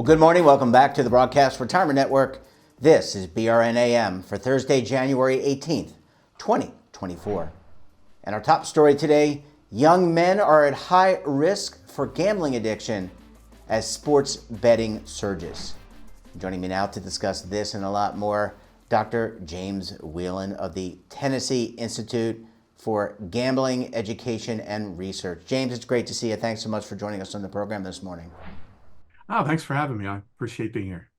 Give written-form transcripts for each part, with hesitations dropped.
Well, good morning. Welcome back to the Broadcast Retirement Network. This is BRNAM for Thursday, January 18th, 2024. And our top story today, young men are at high risk for gambling addiction as sports betting surges. Joining me now to discuss this and a lot more, Dr. James Whelan of the Tennessee Institute for Gambling Education and Research. James, it's great to see you. Thanks so much for joining us on the program this morning. Oh, thanks for having me. I appreciate being here.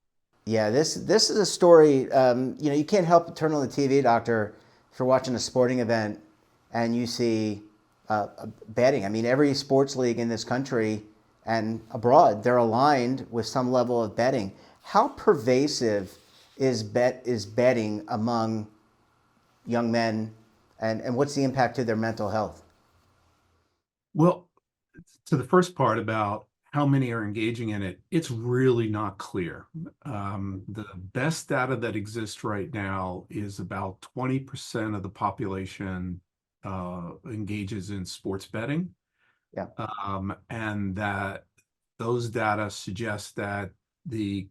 Yeah, this is a story. You can't help but turn on the TV, doctor, if you're watching a sporting event and you see betting. I mean, every sports league in this country and abroad, they're aligned with some level of betting. How pervasive is betting among young men, and what's the impact to their mental health? Well, to the first part about how many are engaging in it, it's really not clear. The best data that exists right now is about 20% of the population engages in sports betting. Yeah. And that those data suggest that the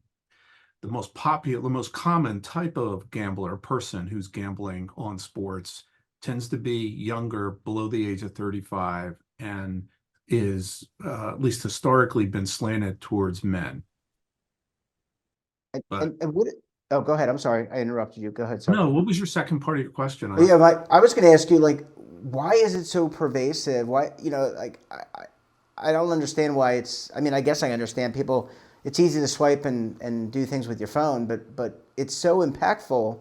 most popular, the most common type of gambler, person who's gambling on sports, tends to be younger, below the age of 35, and is at least historically been slanted towards men. And, But and, and what? Oh, go ahead. I'm sorry, I interrupted you. Go ahead, sir. no, what was your second part of your question? Well, yeah, I was going to ask you, like, why is it so pervasive? Why, I don't understand why it's. I mean, I guess I understand people. It's easy to swipe and do things with your phone, but it's so impactful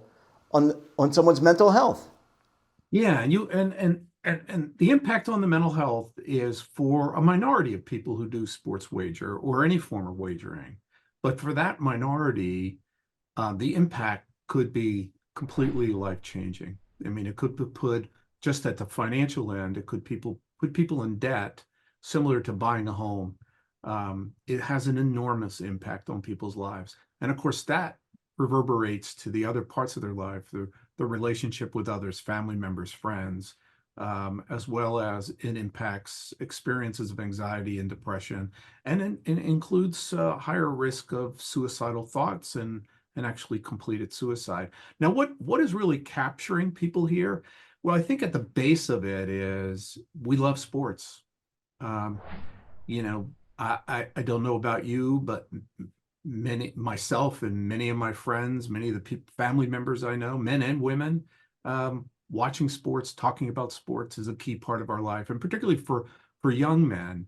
on someone's mental health. Yeah, and the impact on the mental health is for a minority of people who do sports wager or any form of wagering. But for that minority, the impact could be completely life-changing. I mean, it could put just at the financial end, it could put people in debt, similar to buying a home. It has an enormous impact on people's lives. And of course, that reverberates to the other parts of their life, the relationship with others, family members, friends, as well as it impacts experiences of anxiety and depression, and it includes higher risk of suicidal thoughts and actually completed suicide. Now, what is really capturing people here? Well, I think at the base of it is we love sports. Um, you know, I don't know about you, but myself and many of my friends, many of the family members I know, men and women, watching sports, talking about sports is a key part of our life, and particularly for young men,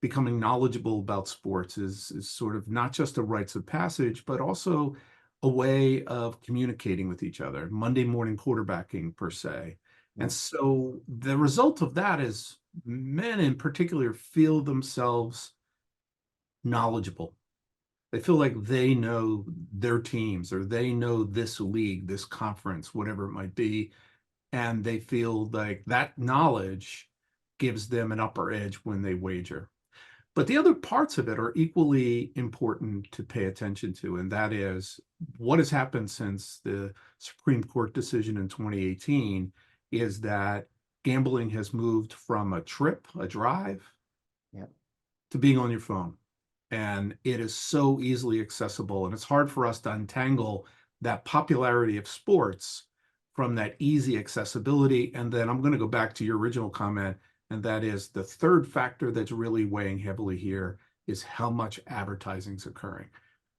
becoming knowledgeable about sports is sort of not just a rites of passage, but also a way of communicating with each other, Monday morning quarterbacking per se. And Yeah. so the result of that is men in particular feel themselves knowledgeable. They feel like they know their teams or they know this league, this conference, whatever it might be. And they feel like that knowledge gives them an upper edge when they wager. But the other parts of it are equally important to pay attention to, and that is what has happened since the Supreme Court decision in 2018 is that gambling has moved from a trip, a drive, Yeah. to being on your phone. And it is so easily accessible, and it's hard for us to untangle that popularity of sports from that easy accessibility. And then I'm going to go back to your original comment, and that is the third factor that's really weighing heavily here is how much advertising is occurring.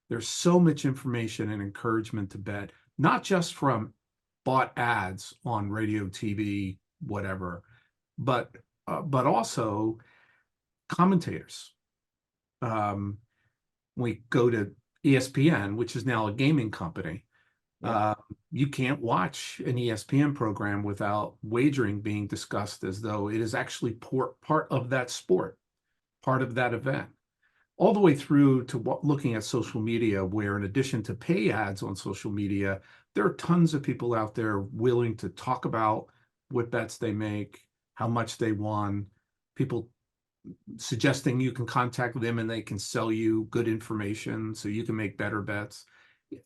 There's so much information and encouragement to bet, not just from bought ads on radio, TV, whatever, but also commentators. Um, we go to ESPN, which is now a gaming company. Yeah. You can't watch an ESPN program without wagering being discussed as though it is actually part of that sport, part of that event, all the way through to looking at social media, where in addition to pay ads on social media, there are tons of people out there willing to talk about what bets they make, how much they won, people suggesting you can contact them and they can sell you good information so you can make better bets.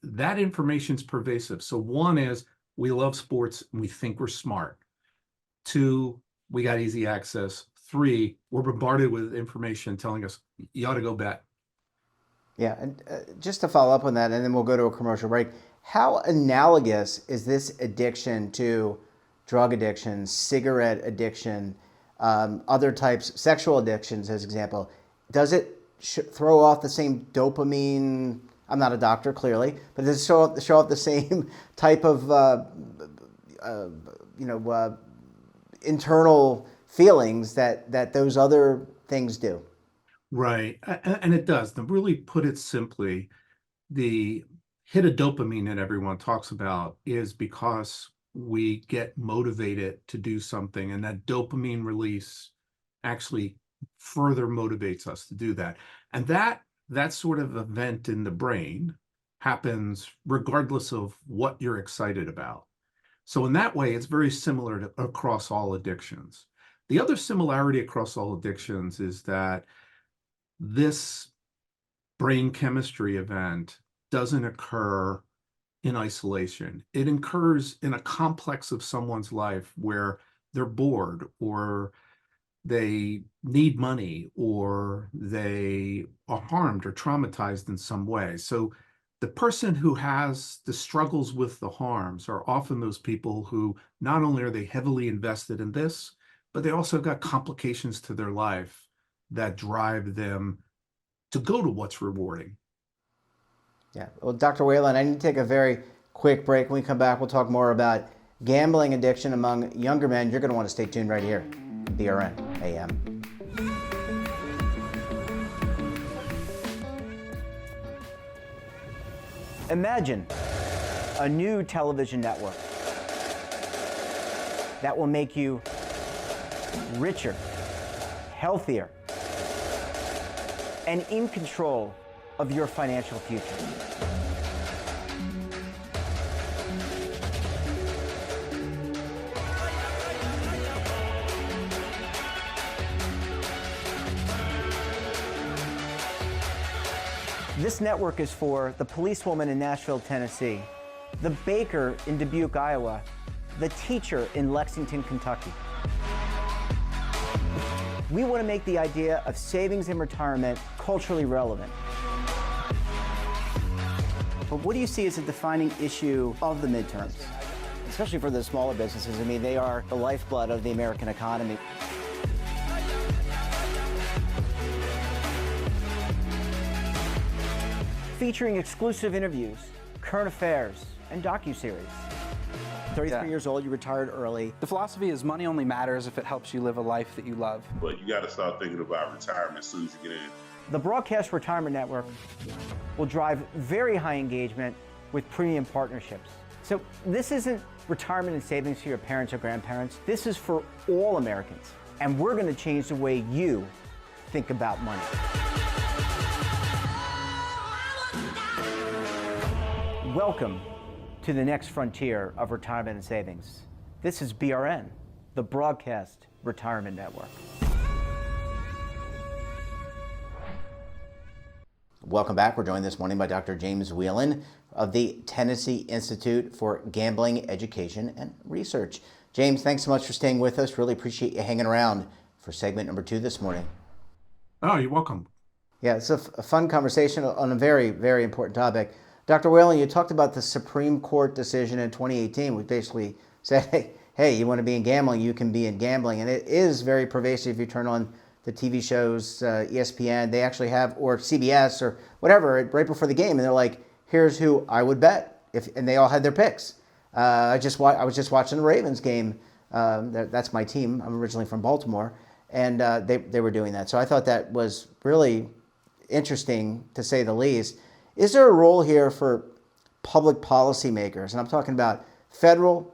That information is pervasive. So one is we love sports and we think we're smart. Two, we got easy access. Three, we're bombarded with information telling us you ought to go bet. Yeah, and just to follow up on that, and then we'll go to a commercial break. How analogous is this addiction to drug addiction, cigarette addiction, other types, sexual addictions, as example? Does it throw off the same dopamine? I'm not a doctor, clearly, but does it show off the same type of internal feelings that those other things do? Right. And it does. To really put it simply, the hit of dopamine that everyone talks about is because we get motivated to do something, and that dopamine release actually further motivates us to do that. And that sort of event in the brain happens regardless of what you're excited about. So in that way, it's very similar across all addictions. The other similarity across all addictions is that this brain chemistry event doesn't occur in isolation. It occurs in a complex of someone's life where they're bored, or they need money, or they are harmed or traumatized in some way. So the person who has the struggles with the harms are often those people who not only are they heavily invested in this, but they also got complications to their life that drive them to go to what's rewarding. Yeah. Well, Dr. Whelan, I need to take a very quick break. When we come back, we'll talk more about gambling addiction among younger men. You're going to want to stay tuned right here, BRN AM. Imagine a new television network that will make you richer, healthier, and in control of your financial future. This network is for the policewoman in Nashville, Tennessee, the baker in Dubuque, Iowa, the teacher in Lexington, Kentucky. We want to make the idea of savings and retirement culturally relevant. But what do you see as a defining issue of the midterms? Especially for the smaller businesses. I mean, they are the lifeblood of the American economy. Featuring exclusive interviews, current affairs, and docuseries. 33 years old, you retired early. The philosophy is money only matters if it helps you live a life that you love. But you got to start thinking about retirement as soon as you get in. The Broadcast Retirement Network will drive very high engagement with premium partnerships. So this isn't retirement and savings for your parents or grandparents. This is for all Americans. And we're going to change the way you think about money. Welcome to the next frontier of retirement and savings. This is BRN, the Broadcast Retirement Network. Welcome back. We're joined this morning by Dr. James Whelan of the Tennessee Institute for Gambling Education and Research. James, thanks so much for staying with us. Really appreciate you hanging around for segment number 2 this morning. Oh, you're welcome. Yeah, it's a fun conversation on a very, very important topic. Dr. Whelan, you talked about the Supreme Court decision in 2018, which basically said, hey, you want to be in gambling, you can be in gambling. And it is very pervasive. If you turn on the TV shows, ESPN, they actually have, or CBS or whatever, right before the game, and they're like, here's who I would bet, and they all had their picks. I was just watching the Ravens game. That's my team. I'm originally from Baltimore, and they were doing that. So I thought that was really interesting, to say the least. Is there a role here for public policymakers? And I'm talking about federal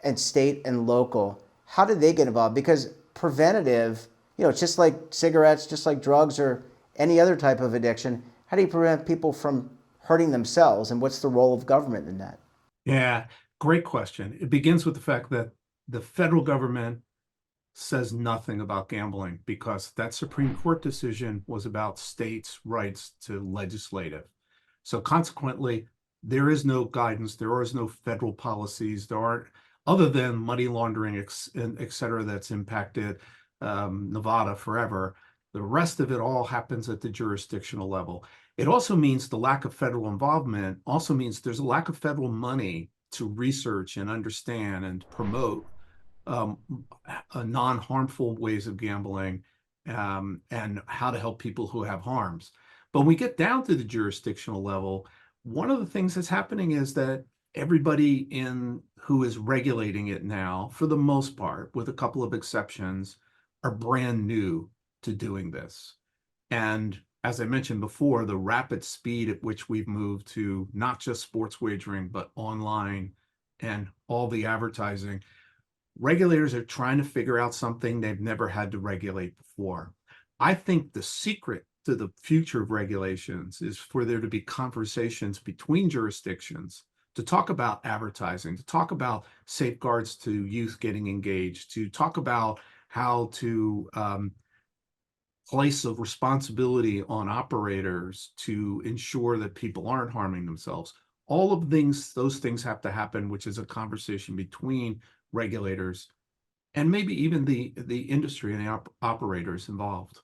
and state and local. How do they get involved? Because preventative, it's just like cigarettes, just like drugs or any other type of addiction. How do you prevent people from hurting themselves? And what's the role of government in that? Yeah, great question. It begins with the fact that the federal government says nothing about gambling, because that Supreme Court decision was about states' rights to legislative. So consequently, there is no guidance, there is no federal policies, there aren't, other than money laundering, et cetera, that's impacted Nevada forever. The rest of it all happens at the jurisdictional level. It also means the lack of federal involvement also means there's a lack of federal money to research and understand and promote um, non-harmful ways of gambling, and how to help people who have harms. But when we get down to the jurisdictional level, one of the things that's happening is that everybody in who is regulating it now, for the most part, with a couple of exceptions, are brand new to doing this. And as I mentioned before, the rapid speed at which we've moved to not just sports wagering, but online and all the advertising, regulators are trying to figure out something they've never had to regulate before. I think the secret to the future of regulations is for there to be conversations between jurisdictions to talk about advertising, to talk about safeguards to youth getting engaged, to talk about how to place of responsibility on operators to ensure that people aren't harming themselves. All of those things have to happen, which is a conversation between regulators and maybe even the industry and the operators involved.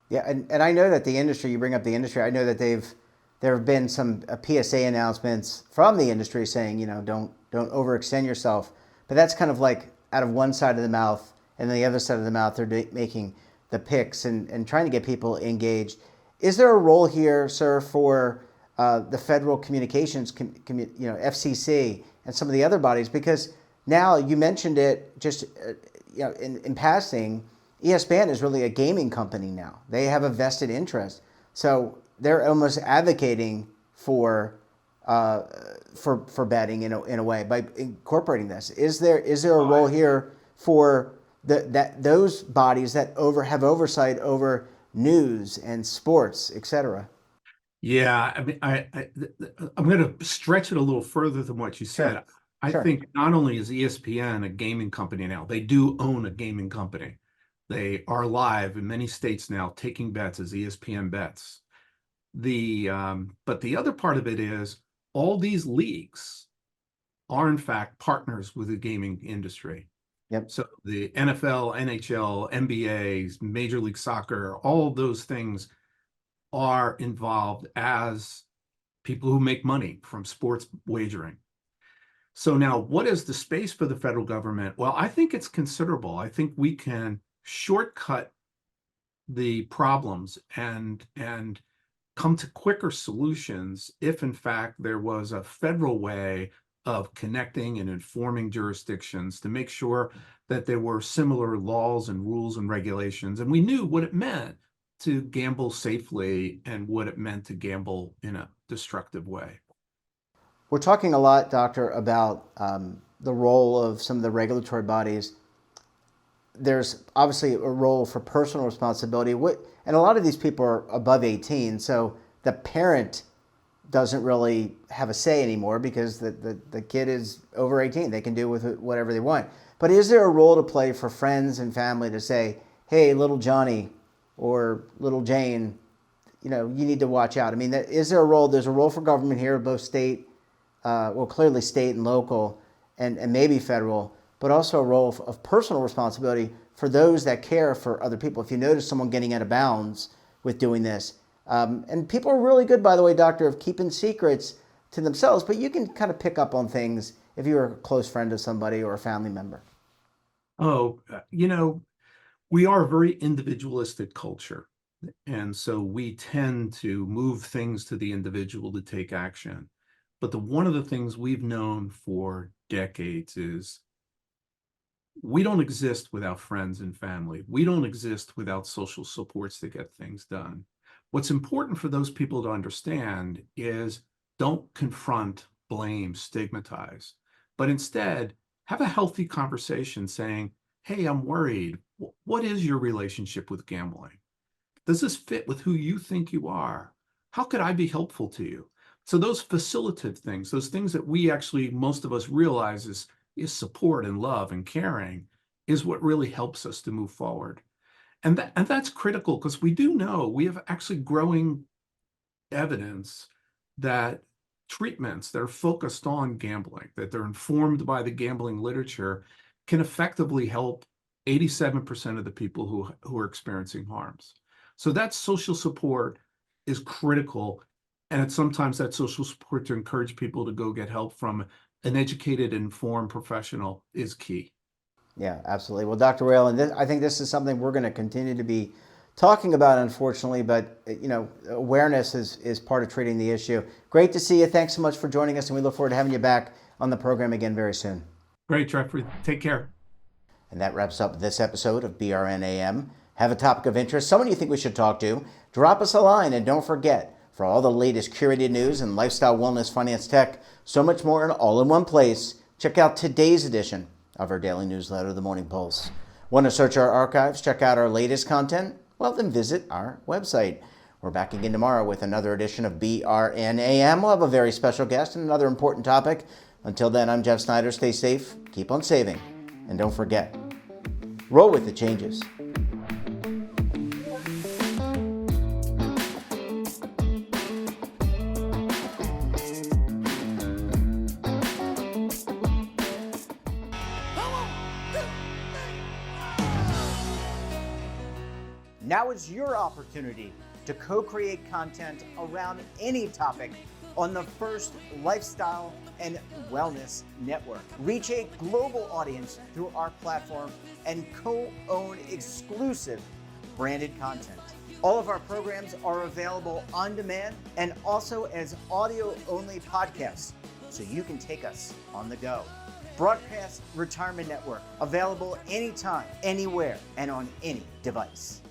Yeah, and I know that the industry, you bring up the industry, I know that there have been some PSA announcements from the industry saying, don't overextend yourself. But that's kind of like out of one side of the mouth, and then the other side of the mouth, they're making the picks and trying to get people engaged. Is there a role here, sir, for the Federal Communications, FCC, and some of the other bodies? Because now you mentioned it just in passing. ESPN is really a gaming company now. They have a vested interest, so they're almost advocating for betting in a way by incorporating this. Is there a role here for those bodies that have oversight over news and sports, etc.? Yeah, I mean, I'm going to stretch it a little further than what you said. Sure. I Sure. think not only is ESPN a gaming company now, they do own a gaming company. They are live in many states now, taking bets as ESPN bets. But the other part of it is all these leagues are in fact partners with the gaming industry. Yep. So the NFL, NHL, NBA, Major League Soccer, all of those things are involved as people who make money from sports wagering. So now, what is the space for the federal government? Well, I think it's considerable. I think we can shortcut the problems and come to quicker solutions if, in fact, there was a federal way of connecting and informing jurisdictions to make sure that there were similar laws and rules and regulations, and we knew what it meant to gamble safely and what it meant to gamble in a destructive way. We're talking a lot, Doctor, about the role of some of the regulatory bodies. There's obviously a role for personal responsibility. And a lot of these people are above 18, so the parent doesn't really have a say anymore because the kid is over 18. They can do with it whatever they want. But is there a role to play for friends and family to say, hey, little Johnny or little Jane, you need to watch out? I mean, is there a role? There's a role for government here, both state, clearly state and local, and maybe federal, but also a role of personal responsibility for those that care for other people. If you notice someone getting out of bounds with doing this, and people are really good, by the way, Doctor, of keeping secrets to themselves, but you can kind of pick up on things if you're a close friend of somebody or a family member. Oh, we are a very individualistic culture. And so we tend to move things to the individual to take action. But one of the things we've known for decades is we don't exist without friends and family. We don't exist without social supports to get things done. What's important for those people to understand is don't confront, blame, stigmatize, but instead have a healthy conversation saying, hey, I'm worried. What is your relationship with gambling? Does this fit with who you think you are? How could I be helpful to you? So those facilitative things, those things that we actually, most of us realize is support and love and caring, is what really helps us to move forward. And that's critical because we do know we have actually growing evidence that treatments that are focused on gambling, that they're informed by the gambling literature, can effectively help 87% of the people who are experiencing harms. So that social support is critical And it's sometimes that social support to encourage people to go get help from an educated, informed professional is key. Yeah, absolutely. Well, Dr. Whelan, I think this is something we're going to continue to be talking about, unfortunately, but awareness is part of treating the issue. Great to see you. Thanks so much for joining us, and we look forward to having you back on the program again very soon. Great, Jeffrey. Take care. And that wraps up this episode of BRNAM. Have a topic of interest, someone you think we should talk to, drop us a line, and don't forget, for all the latest curated news and lifestyle, wellness, finance, tech, so much more and all in one place, check out today's edition of our daily newsletter, The Morning Pulse. Want to search our archives, check out our latest content? Well, then visit our website. We're back again tomorrow with another edition of BRNAM. We'll have a very special guest and another important topic. Until then, I'm Jeff Snyder. Stay safe, keep on saving, and don't forget, roll with the changes. Now is your opportunity to co-create content around any topic on the first lifestyle and wellness network. Reach a global audience through our platform and co-own exclusive branded content. All of our programs are available on demand and also as audio-only podcasts, so you can take us on the go. Broadcast Retirement Network, available anytime, anywhere, and on any device.